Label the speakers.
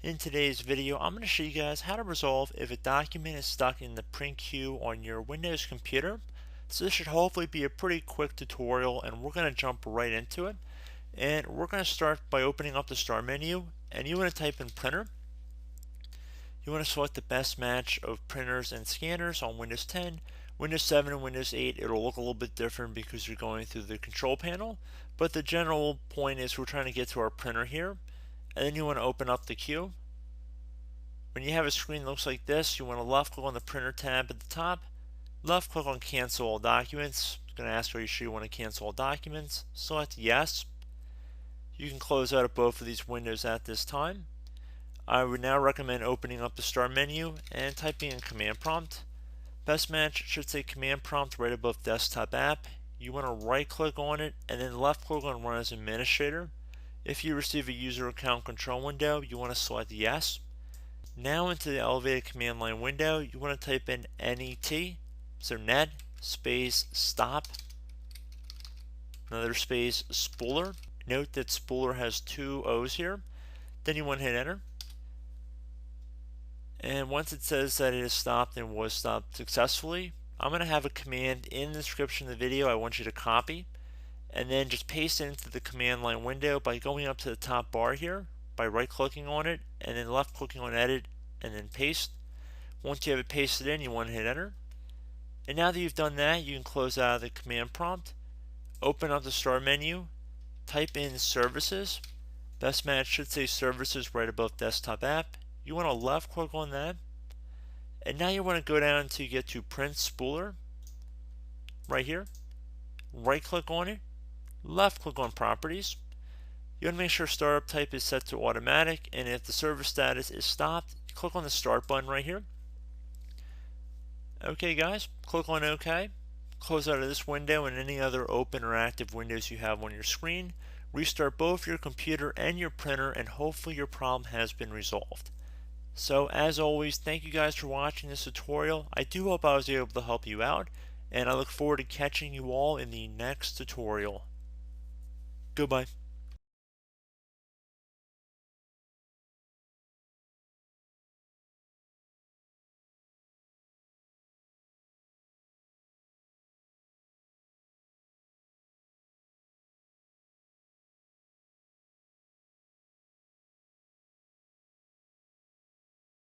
Speaker 1: In today's video, I'm going to show you guys how to resolve if a document is stuck in the print queue on your Windows computer. So this should hopefully be a pretty quick tutorial, and we're going to jump right into it. And we're going to start by opening up the start menu, and you want to type in printer. You want to select the best match of printers and scanners on Windows 10. Windows 7 and Windows 8, it'll look a little bit different because you're going through the control panel, but the general point is we're trying to get to our printer here. And then you want to open up the queue. When you have a screen that looks like this, you want to left click on the printer tab at the top, left click on cancel all documents. It's going to ask, are you sure you want to cancel all documents? Select yes. You can close out of both of these windows at this time. I would now recommend opening up the start menu and typing in command prompt. Best match should say command prompt right above desktop app. You want to right click on it and then left click on run as administrator. If you receive a user account control window, you want to select yes. Now into the elevated command line window, you want to type in net, so net space stop, another space spooler. Note that spooler has two O's here. Then you want to hit enter. And once it says that it is stopped and was stopped successfully, I'm going to have a command in the description of the video I want you to copy, and then just paste it into the command line window by going up to the top bar here, by right clicking on it, and then left clicking on edit, and then paste. Once you have it pasted in, you want to hit enter. And now that you've done that, you can close out of the command prompt, open up the start menu, type in services. Best match should say services right above desktop app. You want to left click on that, and now you want to go down to get to print spooler right here, right click on it, left click on properties. You want to make sure startup type is set to automatic, and if the server status is stopped, click on the start button right here. Okay guys, click on OK. Close out of this window and any other open or active windows you have on your screen. Restart both your computer and your printer, and hopefully your problem has been resolved. So as always, thank you guys for watching this tutorial. I do hope I was able to help you out, and I look forward to catching you all in the next tutorial. Goodbye.